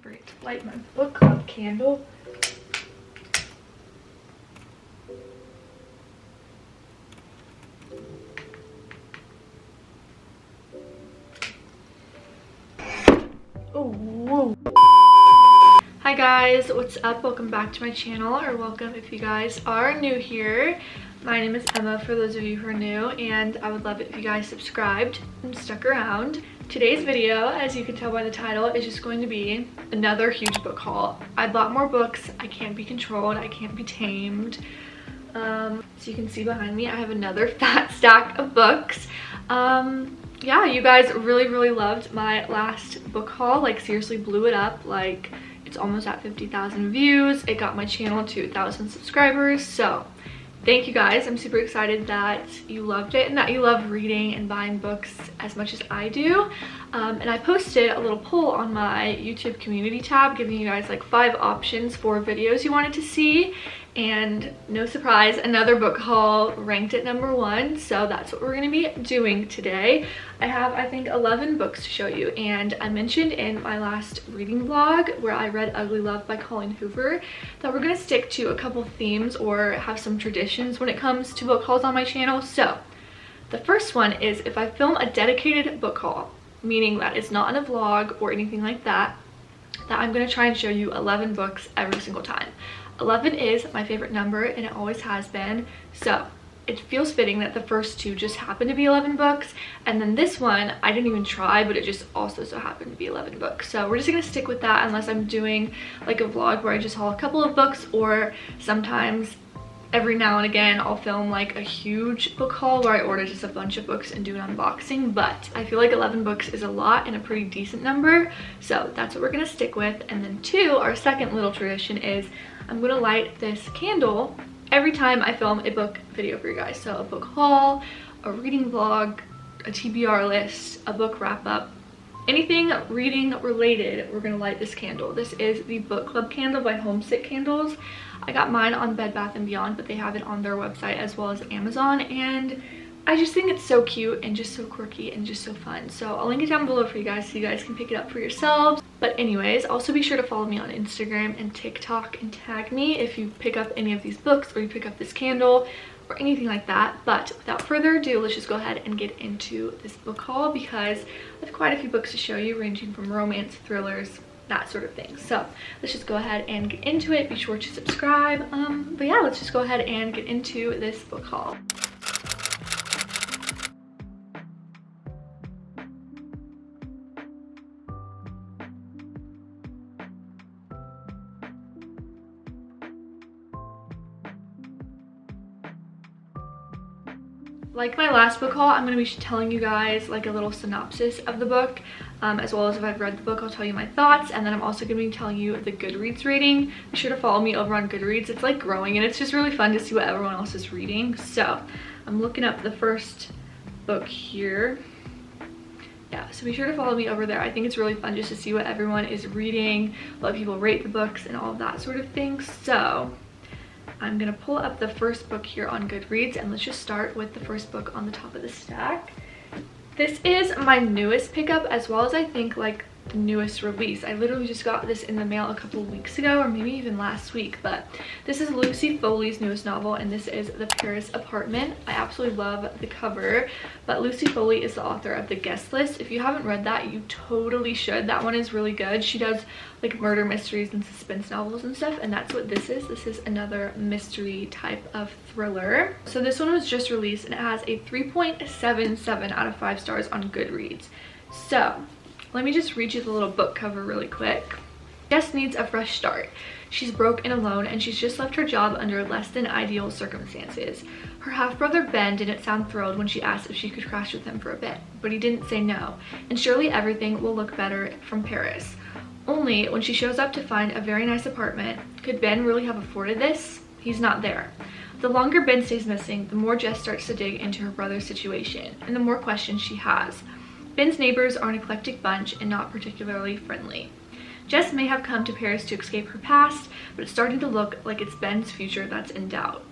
Great. Light my book club candle. Oh, whoa. Hi guys, what's up? Welcome back to my channel, or welcome if you guys are new here. My name is Emma for those of you who are new, and I would love it if you guys subscribed and stuck around. Today's video, as you can tell by the title, is just going to be another huge book haul. I bought more books. I can't be controlled. I can't be tamed. So you can see behind me, I have another fat stack of books. Yeah, you guys really loved my last book haul. Like, seriously blew it up. Like, it's almost at 50,000 views. It got my channel to 1,000 subscribers. So thank you guys. I'm super excited that you loved it and that you love reading and buying books as much as I do. And I posted a little poll on my YouTube community tab giving you guys like 5 options for videos you wanted to see. And no surprise, another book haul ranked at #1. So that's what we're going to be doing today. I have, I think, 11 books to show you. And I mentioned in my last reading vlog where I read Ugly Love by Colleen Hoover that we're going to stick to a couple themes or have some traditions when it comes to book hauls on my channel. So the first one is if I film a dedicated book haul, meaning that it's not in a vlog or anything like that, that I'm going to try and show you 11 books every single time. 11 is my favorite number and it always has been, so it feels fitting that the first 2 just happen to be 11 books, and then this one I didn't even try, but it just also so happened to be 11 books. So we're just gonna stick with that unless I'm doing like a vlog where I just haul a couple of books, or sometimes every now and again I'll film like a huge book haul where I order just a bunch of books and do an unboxing. But I feel like 11 books is a lot and a pretty decent number, so that's what we're gonna stick with. And then 2, our second little tradition is I'm gonna light this candle every time I film a book video for you guys. So a book haul, a reading vlog, a TBR list, a book wrap up, anything reading related, we're gonna light this candle. This is the book club candle by Homesick Candles. I got mine on Bed Bath & Beyond, but they have it on their website as well as Amazon, and I just think it's so cute and just so quirky and just so fun. So I'll link it down below for you guys so you guys can pick it up for yourselves. But anyways, also be sure to follow me on Instagram and TikTok and tag me if you pick up any of these books or you pick up this candle or anything like that. But without further ado, let's just go ahead and get into this book haul because I have quite a few books to show you, ranging from romance, thrillers, that sort of thing. So let's just go ahead and get into it. Be sure to subscribe. But yeah, let's just go ahead and get into this book haul. Like my last book haul, I'm going to be telling you guys like a little synopsis of the book, as well as if I've read the book, I'll tell you my thoughts, and then I'm also going to be telling you the Goodreads rating. Be sure to follow me over on Goodreads. It's like growing and it's just really fun to see what everyone else is reading. So I'm looking up the first book here. Yeah, so be sure to follow me over there. I think it's really fun just to see what everyone is reading, what people rate the books, and all of that sort of thing. So I'm gonna pull up the first book here on Goodreads, and let's just start with the first book on the top of the stack. This is my newest pickup, as well as I think like the newest release. I literally just got this in the mail a couple of weeks ago, or maybe even last week. But this is Lucy Foley's newest novel, and this is The Paris Apartment. I absolutely love the cover, but Lucy Foley is the author of The Guest List. If you haven't read that, you totally should. That one is really good. She does like murder mysteries and suspense novels and stuff, and that's what this is. This is another mystery type of thriller. So this one was just released and it has a 3.77 out of 5 stars on Goodreads. So let me just read you the little book cover really quick. Jess needs a fresh start. She's broke and alone, and she's just left her job under less than ideal circumstances. Her half-brother Ben didn't sound thrilled when she asked if she could crash with him for a bit, but he didn't say no, and surely everything will look better from Paris. Only when she shows up to find a very nice apartment, could Ben really have afforded this? He's not there. The longer Ben stays missing, the more Jess starts to dig into her brother's situation, and the more questions she has. Ben's neighbors are an eclectic bunch and not particularly friendly. Jess may have come to Paris to escape her past, but it's starting to look like it's Ben's future that's in doubt.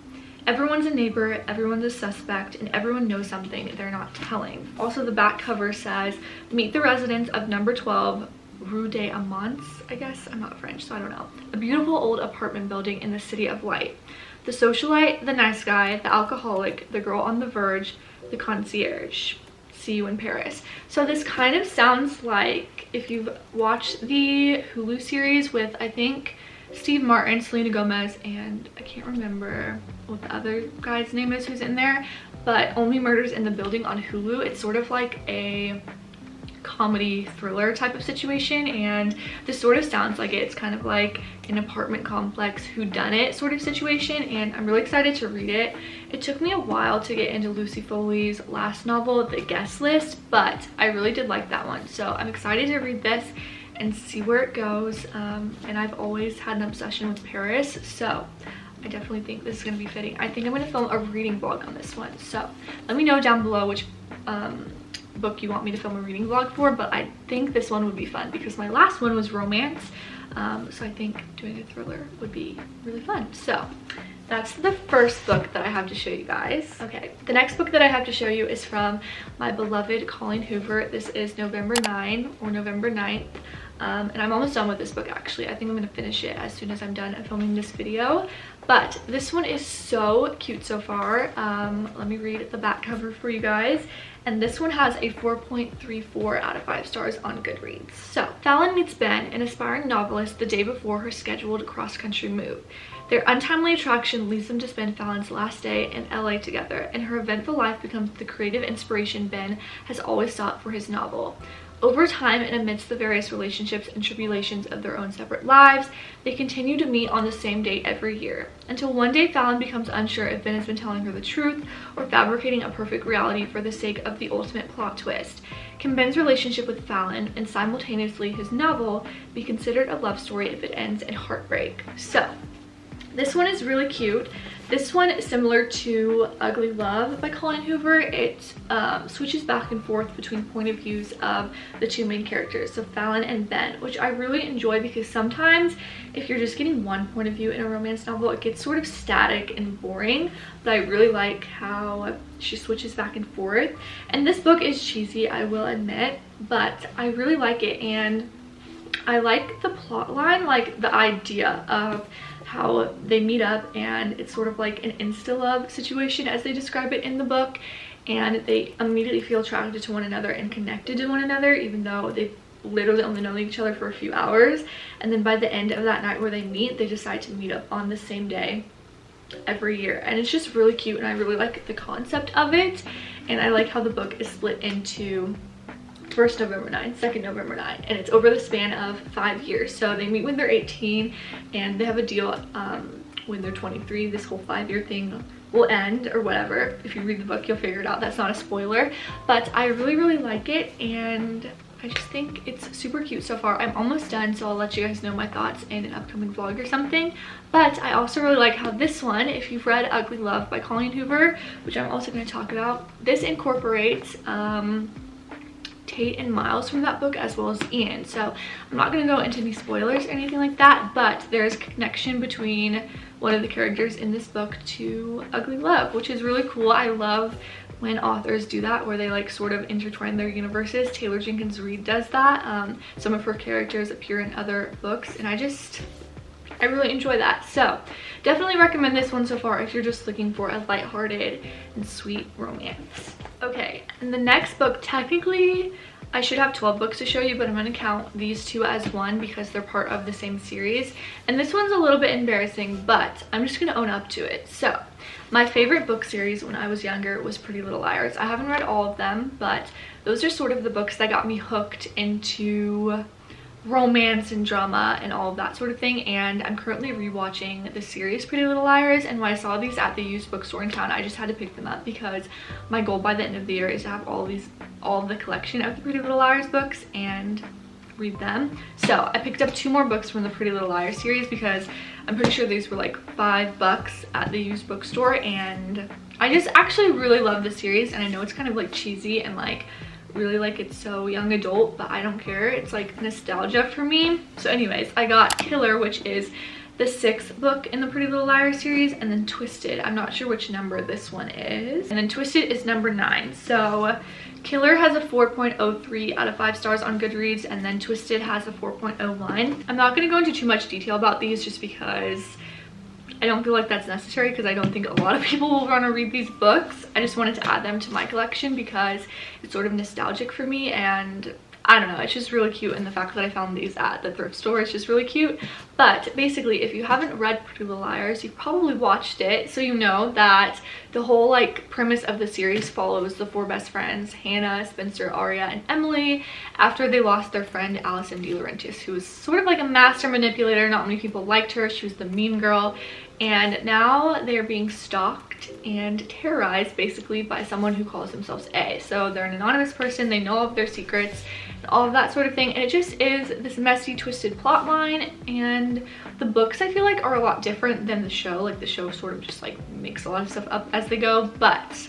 Everyone's a neighbor, everyone's a suspect, and everyone knows something they're not telling. Also, the back cover says, "Meet the residents of number 12 Rue des Amants, I guess. I'm not French, so I don't know. A beautiful old apartment building in the city of light. The socialite, the nice guy, the alcoholic, the girl on the verge, the concierge. See you in Paris. So this kind of sounds like if you've watched the Hulu series with, I think, Steve Martin, Selena Gomez, and I can't remember what the other guy's name is who's in there, but Only Murders in the Building on Hulu. It's sort of like a comedy thriller type of situation, and this sort of sounds like it. It's kind of like an apartment complex whodunit sort of situation, and I'm really excited to read it. It took me a while to get into Lucy Foley's last novel, The Guest List, but I really did like that one, so I'm excited to read this and see where it goes. And I've always had an obsession with Paris, so I definitely think this is going to be fitting. I think I'm going to film a reading vlog on this one, so let me know down below which book you want me to film a reading vlog for, but I think this one would be fun because my last one was romance, so I think doing a thriller would be really fun. So that's the first book that I have to show you guys. Okay, the next book that I have to show you is from my beloved Colleen Hoover. This is November 9 or November 9th. And I'm almost done with this book actually. I think I'm going to finish it as soon as I'm done filming this video. But this one is so cute so far. Let me read the back cover for you guys. And this one has a 4.34 out of 5 stars on Goodreads. So, Fallon meets Ben, an aspiring novelist, the day before her scheduled cross-country move. Their untimely attraction leads them to spend Fallon's last day in LA together, and her eventful life becomes the creative inspiration Ben has always sought for his novel. Over time, and amidst the various relationships and tribulations of their own separate lives, they continue to meet on the same date every year, until one day Fallon becomes unsure if Ben has been telling her the truth or fabricating a perfect reality for the sake of the ultimate plot twist. Can Ben's relationship with Fallon, and simultaneously his novel, be considered a love story if it ends in heartbreak? So, this one is really cute. This one is similar to Ugly Love by Colleen Hoover. It switches back and forth between point of views of the two main characters, so Fallon and Ben, which I really enjoy because sometimes if you're just getting one point of view in a romance novel, it gets sort of static and boring, but I really like how she switches back and forth. And this book is cheesy, I will admit, but I really like it, and I like the plot line, like the idea of how they meet up, and it's sort of like an insta-love situation as they describe it in the book, and they immediately feel attracted to one another and connected to one another even though they've literally only known each other for a few hours. And then by the end of that night where they meet, they decide to meet up on the same day every year, and it's just really cute, and I really like the concept of it. And I like how the book is split into 1st November 9, 2nd November 9, and it's over the span of 5 years. So they meet when they're 18, and they have a deal when they're 23. This whole 5-year thing will end or whatever. If you read the book, you'll figure it out. That's not a spoiler, but I really like it, and I just think it's super cute so far. I'm almost done, so I'll let you guys know my thoughts in an upcoming vlog or something. But I also really like how this one, if you've read Ugly Love by Colleen Hoover, which I'm also going to talk about, this incorporates Tate and Miles from that book as well as Ian. So I'm not going to go into any spoilers or anything like that, but there's connection between one of the characters in this book to Ugly Love, which is really cool. I love when authors do that, where they like sort of intertwine their universes. Taylor Jenkins Reid does that. Some of her characters appear in other books, and I really enjoy that. So definitely recommend this one so far if you're just looking for a lighthearted and sweet romance. Okay, and the next book, technically I should have 12 books to show you, but I'm going to count these two as one because they're part of the same series. And this one's a little bit embarrassing, but I'm just going to own up to it. So my favorite book series when I was younger was Pretty Little Liars. I haven't read all of them, but those are sort of the books that got me hooked into romance and drama and all of that sort of thing. And I'm currently rewatching the series Pretty Little Liars, and when I saw these at the used bookstore in town, I just had to pick them up because my goal by the end of the year is to have all of the collection of the Pretty Little Liars books and read them. So I picked up 2 more books from the Pretty Little Liars series because I'm pretty sure these were like $5 at the used bookstore, and I just actually really love the series. And I know it's kind of like cheesy and like really like it's so young adult, but I don't care. It's like nostalgia for me. So anyways, I got Killer, which is the 6th book in the Pretty Little Liars series, and then Twisted. I'm not sure which number this one is. And then Twisted is number 9. So Killer has a 4.03 out of 5 stars on Goodreads, and then Twisted has a 4.01. I'm not going to go into too much detail about these just because I don't feel like that's necessary, because I don't think a lot of people will want to read these books. I just wanted to add them to my collection because it's sort of nostalgic for me, and I don't know, it's just really cute, and the fact that I found these at the thrift store is just really cute. But basically, if you haven't read Pretty Little Liars, you've probably watched it, so you know that the whole like premise of the series follows the 4 best friends, Hannah, Spencer, Aria, and Emily, after they lost their friend Allison De Laurentiis, who was sort of like a master manipulator. Not many people liked her. She was the mean girl, and now they're being stalked and terrorized basically by someone who calls themselves A. So they're an anonymous person, they know of their secrets and all of that sort of thing, and it just is this messy, twisted plot line. And the books, I feel like, are a lot different than the show. Like the show sort of just like makes a lot of stuff up as they go, but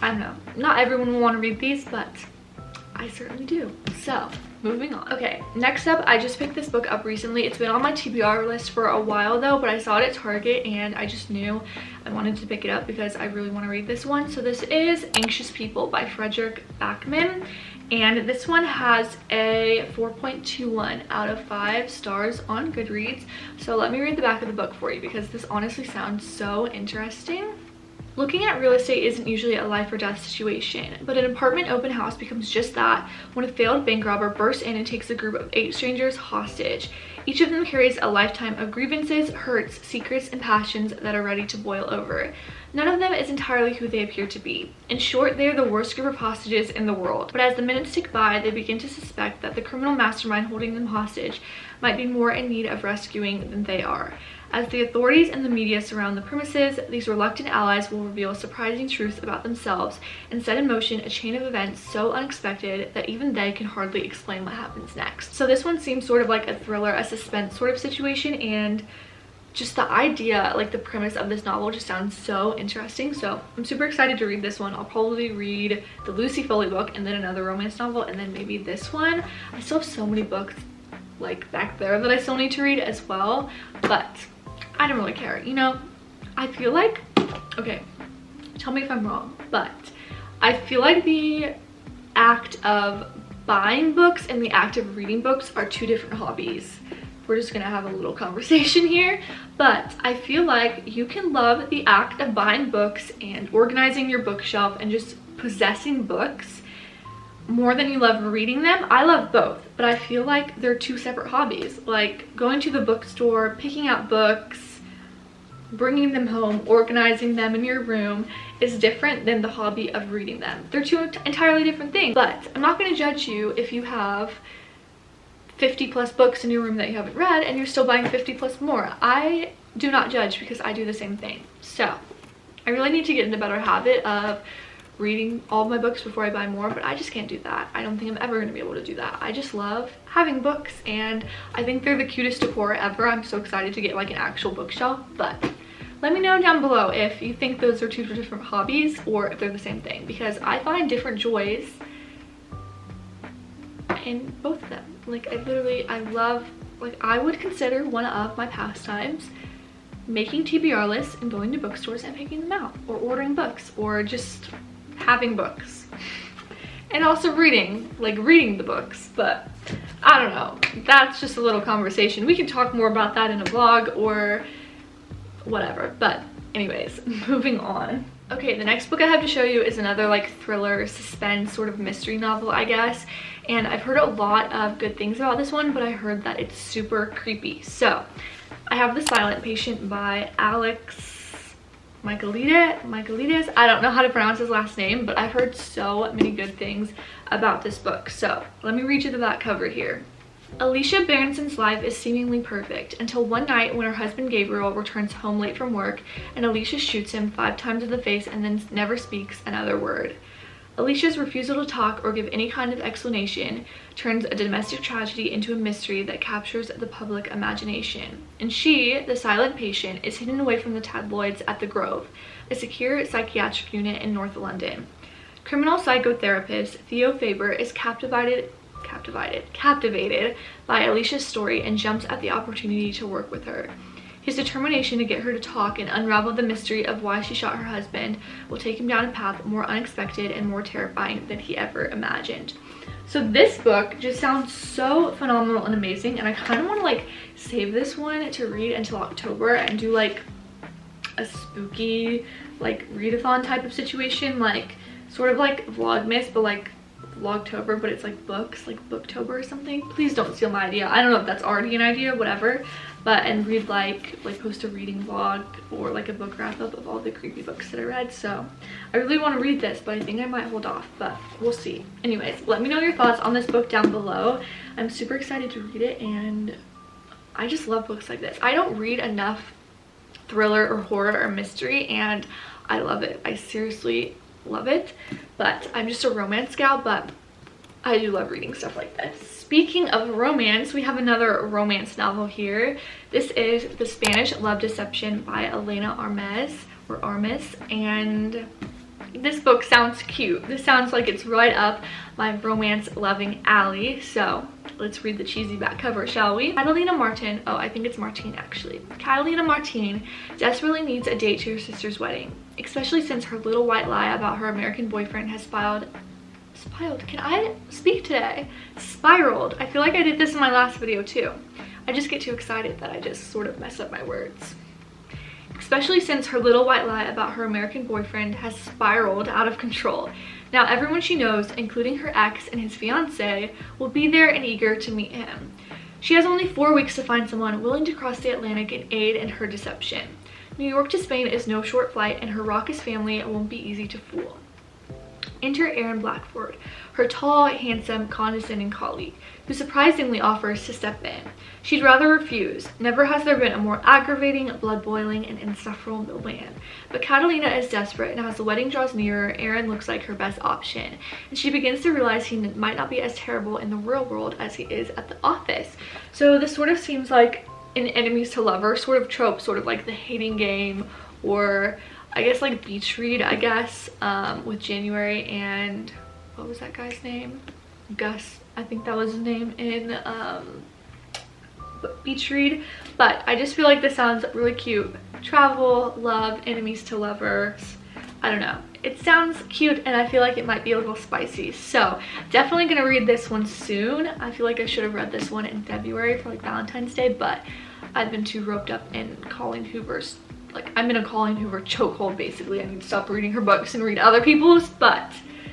I don't know, not everyone will want to read these, but I certainly do. So moving on. Okay, next up, I just picked this book up recently. It's been on my TBR list for a while though, but I saw it at Target and I just knew I wanted to pick it up because I really want to read this one. So this is Anxious People by Frederick Backman, and this one has a 4.21 out of 5 stars on Goodreads. So let me read the back of the book for you because this honestly sounds so interesting. Looking at real estate isn't usually a life or death situation, but an apartment open house becomes just that when a failed bank robber bursts in and takes a group of 8 strangers hostage. Each of them carries a lifetime of grievances, hurts, secrets, and passions that are ready to boil over. None of them is entirely who they appear to be. In short, they are the worst group of hostages in the world. But as the minutes tick by, they begin to suspect that the criminal mastermind holding them hostage might be more in need of rescuing than they are. As the authorities and the media surround the premises, these reluctant allies will reveal a surprising truth about themselves and set in motion a chain of events so unexpected that even they can hardly explain what happens next. So this one seems sort of like a thriller, a suspense sort of situation, and just the idea, like the premise of this novel just sounds so interesting. So I'm super excited to read this one. I'll probably read the Lucy Foley book and then another romance novel and then maybe this one. I still have so many books like back there that I still need to read as well, but I don't really care, you know. I feel like, okay, tell me if I'm wrong, but I feel like the act of buying books and the act of reading books are 2 different hobbies. We're just gonna have a little conversation here, but I feel like you can love the act of buying books and organizing your bookshelf and just possessing books more than you love reading them. I love both, but I feel like they're 2 separate hobbies. Like going to the bookstore, picking out books, bringing them home, organizing them in your room is different than the hobby of reading them. They're 2 entirely different things. But I'm not going to judge you if you have 50 plus books in your room that you haven't read and you're still buying 50 plus more. I do not judge because I do the same thing. So I really need to get in a better habit of reading all my books before I buy more, but I just can't do that. I don't think I'm ever going to be able to do that. I just love having books, and I think they're the cutest decor ever. I'm so excited to get like an actual bookshelf. But let me know down below if you think those are 2 different hobbies or if they're the same thing, because I find different joys in both of them. Like I love, like I would consider one of my pastimes making TBR lists and going to bookstores and picking them out, or ordering books, or just having books, and also reading, like reading the books. But I don't know, that's just a little conversation. We can talk more about that in a vlog or whatever, but anyways, moving on. Okay, the next book I have to show you is another like thriller, suspense, sort of mystery novel, I guess, and I've heard a lot of good things about this one, but I heard that it's super creepy. So I have The Silent Patient by Alex Michaelides. I don't know how to pronounce his last name, but I've heard so many good things about this book. So let me read you the back cover here. Alicia Berenson's life is seemingly perfect until one night when her husband Gabriel returns home late from work and Alicia shoots him 5 times in the face and then never speaks another word. Alicia's refusal to talk or give any kind of explanation turns a domestic tragedy into a mystery that captures the public imagination. And she, the silent patient, is hidden away from the tabloids at the Grove, a secure psychiatric unit in North London. Criminal psychotherapist Theo Faber is captivated by Alicia's story and jumps at the opportunity to work with her. His determination to get her to talk and unravel the mystery of why she shot her husband will take him down a path more unexpected and more terrifying than he ever imagined. So this book just sounds so phenomenal and amazing, and I kind of want to like save this one to read until October and do like a spooky like readathon type of situation, like sort of like Vlogmas but like Vlogtober, but it's like books, like Booktober or something. Please don't steal my idea. I don't know if that's already an idea, whatever. But and read like post a reading vlog or like a book wrap up of all the creepy books that I read. So I really want to read this, but I think I might hold off, but we'll see. Anyways, let me know your thoughts on this book down below. I'm super excited to read it, and I just love books like this. I don't read enough thriller or horror or mystery, and I love it. I seriously love it, but I'm just a romance gal, but I do love reading stuff like this. Speaking of romance, we have another romance novel here. This is The Spanish Love Deception by Elena Armas, and this book sounds cute. This sounds like it's right up my romance loving alley, so let's read the cheesy back cover, shall we? Catalina Martin, oh, I think it's Martine actually. Catalina Martin desperately needs a date to her sister's wedding, especially since her little white lie about her American boyfriend has spiraled. Can I speak today? Spiraled. I feel like I did this in my last video too. I just get too excited that I just sort of mess up my words. Especially since her little white lie about her American boyfriend has spiraled out of control. Now everyone she knows, including her ex and his fiance, will be there and eager to meet him. She has only 4 weeks to find someone willing to cross the Atlantic and aid in her deception. New York to Spain is no short flight, and her raucous family won't be easy to fool. Enter Aaron Blackford, her tall, handsome, condescending colleague, who surprisingly offers to step in. She'd rather refuse. Never has there been a more aggravating, blood-boiling, and insufferable man. But Catalina is desperate, and as the wedding draws nearer, Aaron looks like her best option, and she begins to realize he might not be as terrible in the real world as he is at the office. So this sort of seems like an enemies to lovers sort of trope, sort of like The Hating Game, or I guess like Beach Read, I guess, with January and what was that guy's name? Gus, I think that was his name in Beach Read. But I just feel like this sounds really cute. Travel, love, enemies to lovers. I don't know. It sounds cute, and I feel like it might be a little spicy. So definitely gonna read this one soon. I feel like I should have read this one in February for like Valentine's Day, but I've been too roped up in Colleen Hoover's, like I'm in a Colleen Hoover chokehold basically. I need to stop reading her books and read other people's, but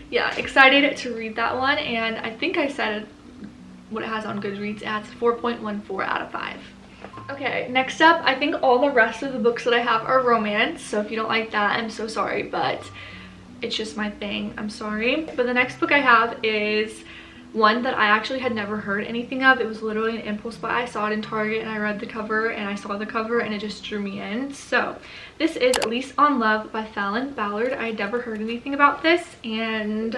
yeah, excited to read that one. And I think I said what it has on Goodreads. It has 4.14 out of 5. Okay, next up, I think all the rest of the books that I have are romance, so if you don't like that, I'm so sorry, but it's just my thing. I'm sorry. But the next book I have is one that I actually had never heard anything of. It was literally an impulse buy. I saw it in Target and I read the cover, and I saw the cover and it just drew me in. So this is Lease on Love by Fallon Ballard. I had never heard anything about this, and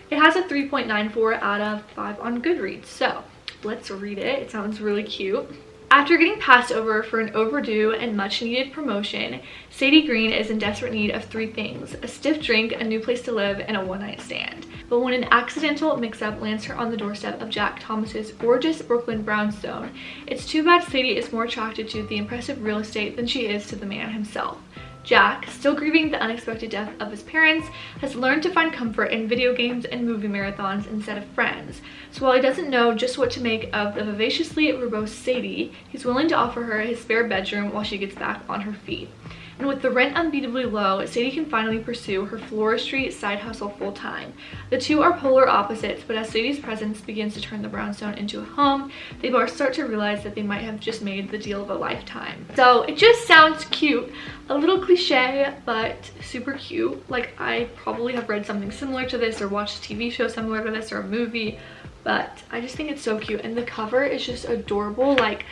it has a 3.94 out of 5 on Goodreads. So let's read it. It sounds really cute. After getting passed over for an overdue and much needed promotion, Sadie Green is in desperate need of 3 things: a stiff drink, a new place to live, and a one-night stand. But when an accidental mix-up lands her on the doorstep of Jack Thomas's gorgeous Brooklyn brownstone, it's too bad Sadie is more attracted to the impressive real estate than she is to the man himself. Jack, still grieving the unexpected death of his parents, has learned to find comfort in video games and movie marathons instead of friends. So while he doesn't know just what to make of the vivaciously verbose Sadie, he's willing to offer her his spare bedroom while she gets back on her feet. And with the rent unbeatably low, Sadie can finally pursue her floristry side hustle full-time. The two are polar opposites, but as Sadie's presence begins to turn the brownstone into a home, they both start to realize that they might have just made the deal of a lifetime. So it just sounds cute. A little cliche, but super cute. Like, I probably have read something similar to this or watched a TV show similar to this or a movie, but I just think it's so cute. And the cover is just adorable. Like,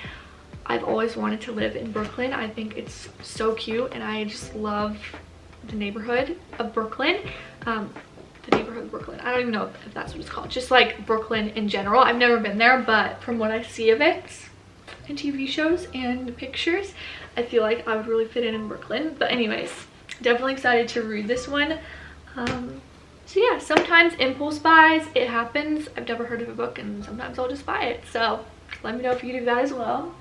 I've always wanted to live in Brooklyn. I think it's so cute, and I just love the neighborhood of Brooklyn. The neighborhood of Brooklyn. I don't even know if that's what it's called. Just like Brooklyn in general. I've never been there, but from what I see of it in TV shows and pictures, I feel like I would really fit in Brooklyn. But anyways, definitely excited to read this one. So yeah, sometimes impulse buys, it happens. I've never heard of a book, and sometimes I'll just buy it. So let me know if you do that as well.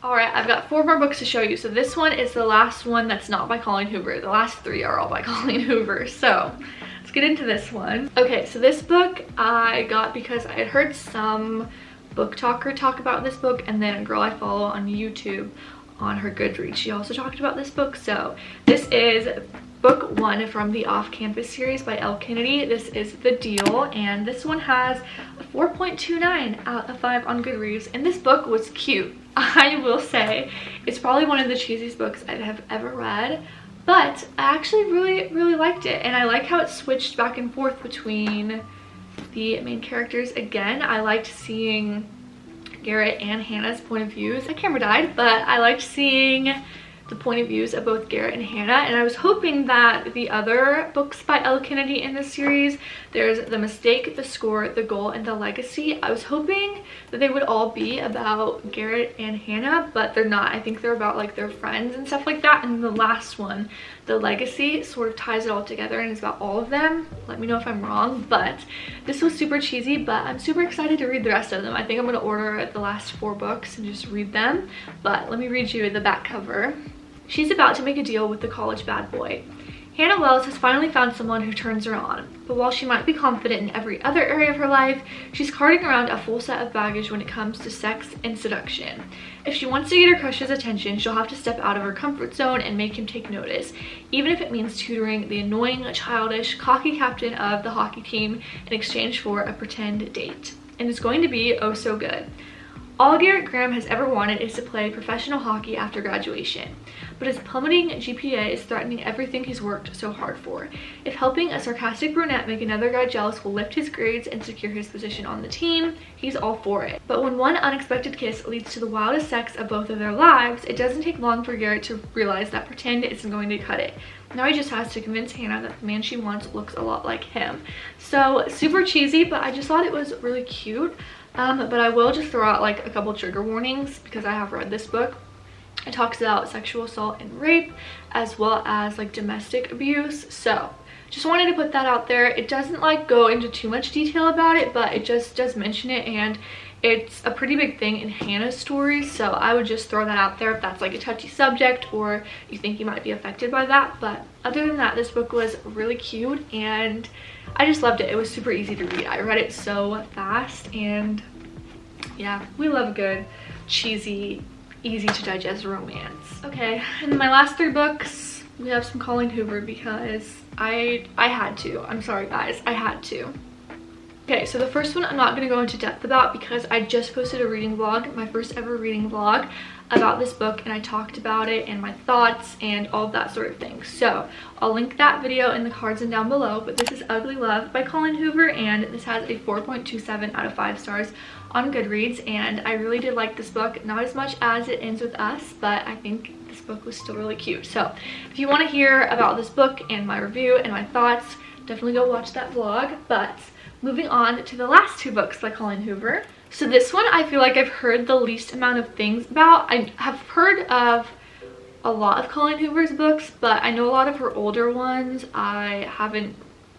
Alright, I've got 4 more books to show you. So this one is the last one that's not by Colleen Hoover. The last 3 are all by Colleen Hoover. So let's get into this one. Okay, so this book I got because I had heard some book talker talk about this book, and then a girl I follow on YouTube on her Goodreads, she also talked about this book. So this is book 1 from the Off-Campus series by Elle Kennedy. This is The Deal, and this one has a 4.29 out of 5 on Goodreads, and this book was cute. I will say it's probably one of the cheesiest books I have ever read, but I actually really liked it, and I like how it switched back and forth between the main characters. Again, I liked seeing Garrett and Hannah's point of views. My camera died, but I liked seeing the point of views of both Garrett and Hannah, and I was hoping that the other books by Elle Kennedy in this series, there's The Mistake, The Score, The Goal, and The Legacy, I was hoping that they would all be about Garrett and Hannah, but they're not. I think they're about like their friends and stuff like that, and the last one, The Legacy, sort of ties it all together and is about all of them. Let me know if I'm wrong, but this was super cheesy, but I'm super excited to read the rest of them. I think I'm going to order the last 4 books and just read them, but let me read you the back cover. She's about to make a deal with the college bad boy. Hannah Wells has finally found someone who turns her on, but while she might be confident in every other area of her life, she's carting around a full set of baggage when it comes to sex and seduction. If she wants to get her crush's attention, she'll have to step out of her comfort zone and make him take notice, even if it means tutoring the annoying, childish, cocky captain of the hockey team in exchange for a pretend date. And it's going to be oh so good. All Garrett Graham has ever wanted is to play professional hockey after graduation, but his plummeting GPA is threatening everything he's worked so hard for. If helping a sarcastic brunette make another guy jealous will lift his grades and secure his position on the team, he's all for it. But when one unexpected kiss leads to the wildest sex of both of their lives, it doesn't take long for Garrett to realize that pretend isn't going to cut it. Now he just has to convince Hannah that the man she wants looks a lot like him. So super cheesy, but I just thought it was really cute. But I will just throw out like a couple trigger warnings because I have read this book. It talks about sexual assault and rape as well as like domestic abuse. So just wanted to put that out there. It doesn't like go into too much detail about it, but it just does mention it, and it's a pretty big thing in Hannah's story. So I would just throw that out there if that's like a touchy subject or you think you might be affected by that. But other than that, this book was really cute and I just loved it. It was super easy to read. I read it so fast, and yeah, we love a good, cheesy, easy to digest romance. Okay, and my last 3 books, we have some Colleen Hoover because I had to. I'm sorry guys, I had to. Okay, so the first one I'm not going to go into depth about because I just posted a reading vlog, my first ever reading vlog about this book, and I talked about it and my thoughts and all of that sort of thing. So I'll link that video in the cards and down below, but this is Ugly Love by Colleen Hoover, and this has a 4.27 out of 5 stars on Goodreads, and I really did like this book. Not as much as It Ends With Us, but I think this book was still really cute. So if you want to hear about this book and my review and my thoughts, definitely go watch that vlog. But moving on to the last 2 books by Colleen Hoover. So this one I feel like I've heard the least amount of things about. I have heard of a lot of Colleen Hoover's books, but I know a lot of her older ones I haven't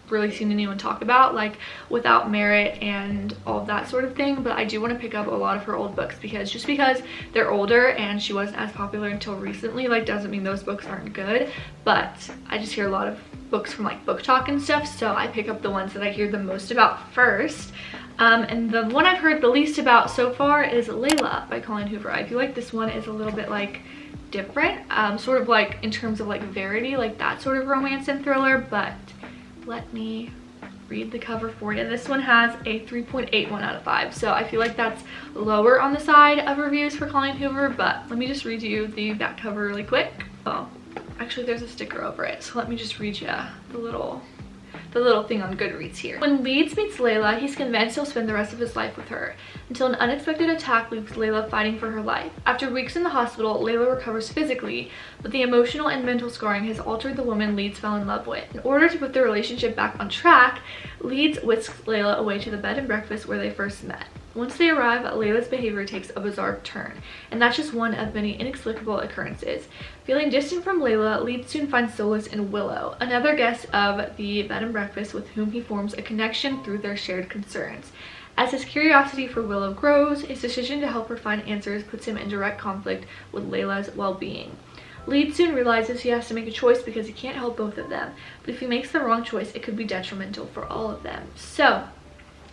really seen anyone talk about, like Without Merit and all of that sort of thing. But I do want to pick up a lot of her old books because just because they're older and she wasn't as popular until recently, like doesn't mean those books aren't good. But I just hear a lot of books from like BookTok and stuff, so I pick up the ones that I hear the most about first. And the one I've heard the least about so far is Layla by Colleen Hoover. I feel like this one is a little bit like different, sort of like in terms of like Verity, like that sort of romance and thriller. But let me read the cover for you. This one has a 3.81 out of 5, so I feel like that's lower on the side of reviews for Colleen Hoover. But let me just read you the back cover really quick. Oh, actually there's a sticker over it, so let me just read you the little thing on Goodreads here. When Leeds meets Layla, he's convinced he'll spend the rest of his life with her, until an unexpected attack leaves Layla fighting for her life. After weeks in the hospital, Layla recovers physically, but the emotional and mental scarring has altered the woman Leeds fell in love with. In order to put their relationship back on track, Leeds whisks Layla away to the bed and breakfast where they first met. Once they arrive, Layla's behavior takes a bizarre turn, and that's just one of many inexplicable occurrences. Feeling distant from Layla, Leeds soon finds solace in Willow, another guest of the bed and breakfast with whom he forms a connection through their shared concerns. As his curiosity for Willow grows, his decision to help her find answers puts him in direct conflict with Layla's well-being. Lead soon realizes he has to make a choice because he can't help both of them, but if he makes the wrong choice, it could be detrimental for all of them. So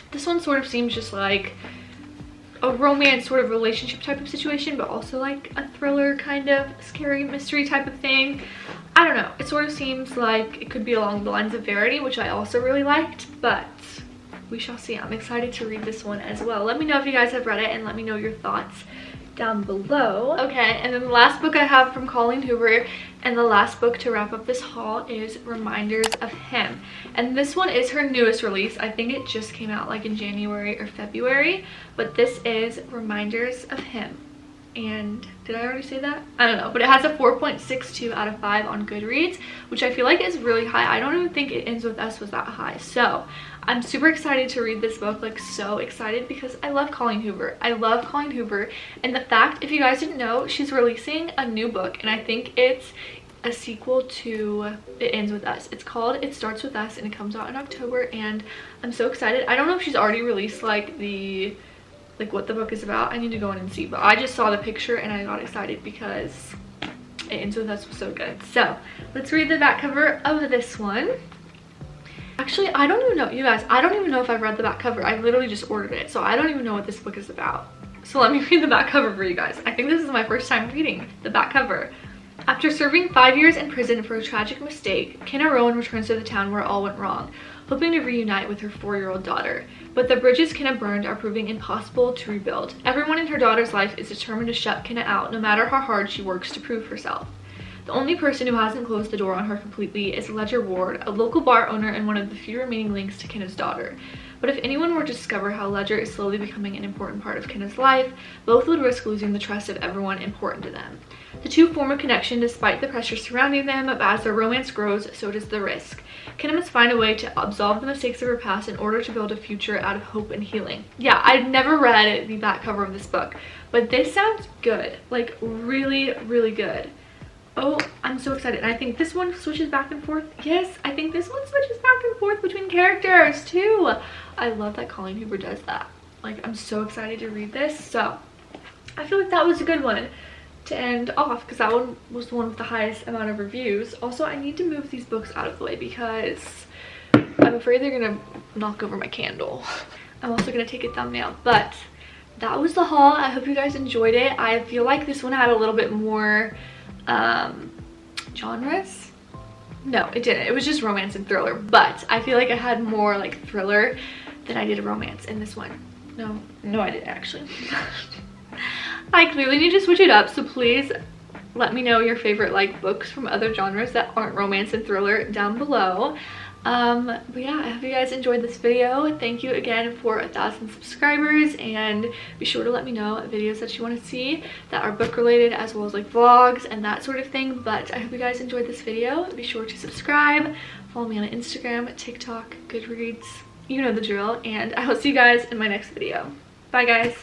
this one sort of seems just like a romance sort of relationship type of situation, but also like a thriller kind of scary mystery type of thing. I don't know, it sort of seems like it could be along the lines of Verity, which I also really liked, but we shall see. I'm excited to read this one as well. Let me know if you guys have read it and let me know your thoughts down below. Okay, and then the last book I have from Colleen Hoover, and the last book to wrap up this haul, is Reminders of Him. And this one is her newest release. I think it just came out like in January or February, but this is Reminders of Him. And did I already say that? I don't know, but it has a 4.62 out of 5 on Goodreads, which I feel like is really high. I don't even think It Ends With Us was that high. So I'm super excited to read this book, like so excited, because I love Colleen Hoover. I love Colleen Hoover, and the fact, if you guys didn't know, she's releasing a new book, and I think it's a sequel to It Ends With Us. It's called It Starts With Us, and it comes out in October, and I'm so excited. I don't know if she's already released like what the book is about. I need to go in and see, but I just saw the picture and I got excited because It Ends With Us was so good. So let's read the back cover of this one. Actually, I don't even know, you guys, I don't even know if I've read the back cover. I literally just ordered it, so I don't even know what this book is about. So let me read the back cover for you guys. I think this is my first time reading the back cover. After serving 5 years in prison for a tragic mistake, Kenna Rowan returns to the town where all went wrong, hoping to reunite with her 4-year-old daughter. But the bridges Kenna burned are proving impossible to rebuild. Everyone in her daughter's life is determined to shut Kenna out, no matter how hard she works to prove herself. The only person who hasn't closed the door on her completely is Ledger Ward, a local bar owner and one of the few remaining links to Kenna's daughter. But if anyone were to discover how Ledger is slowly becoming an important part of Kenna's life, both would risk losing the trust of everyone important to them. The two form a connection despite the pressure surrounding them, but as their romance grows, so does the risk. Kenna must find a way to absolve the mistakes of her past in order to build a future out of hope and healing. Yeah, I've never read the back cover of this book, but this sounds good. Like, really, really good. Oh, I'm so excited. And I think this one switches back and forth. Yes, I think this one switches back and forth between characters too. I love that Colleen Hoover does that. Like, I'm so excited to read this. So I feel like that was a good one to end off, because that one was the one with the highest amount of reviews. Also, I need to move these books out of the way because I'm afraid they're gonna knock over my candle. I'm also gonna take a thumbnail, but that was the haul. I hope you guys enjoyed it. I feel like this one had a little bit more genres. No, it didn't. It was just romance and thriller, but I feel like I had more like thriller than I did romance in this one. No, I didn't actually. I clearly need to switch it up, so please let me know your favorite like books from other genres that aren't romance and thriller down below. But yeah, I hope you guys enjoyed this video. Thank you again for 1,000 subscribers, and be sure to let me know videos that you want to see that are book related, as well as like vlogs and that sort of thing. But I hope you guys enjoyed this video. Be sure to subscribe, follow me on Instagram, TikTok, Goodreads, you know the drill, and I will see you guys in my next video. Bye guys.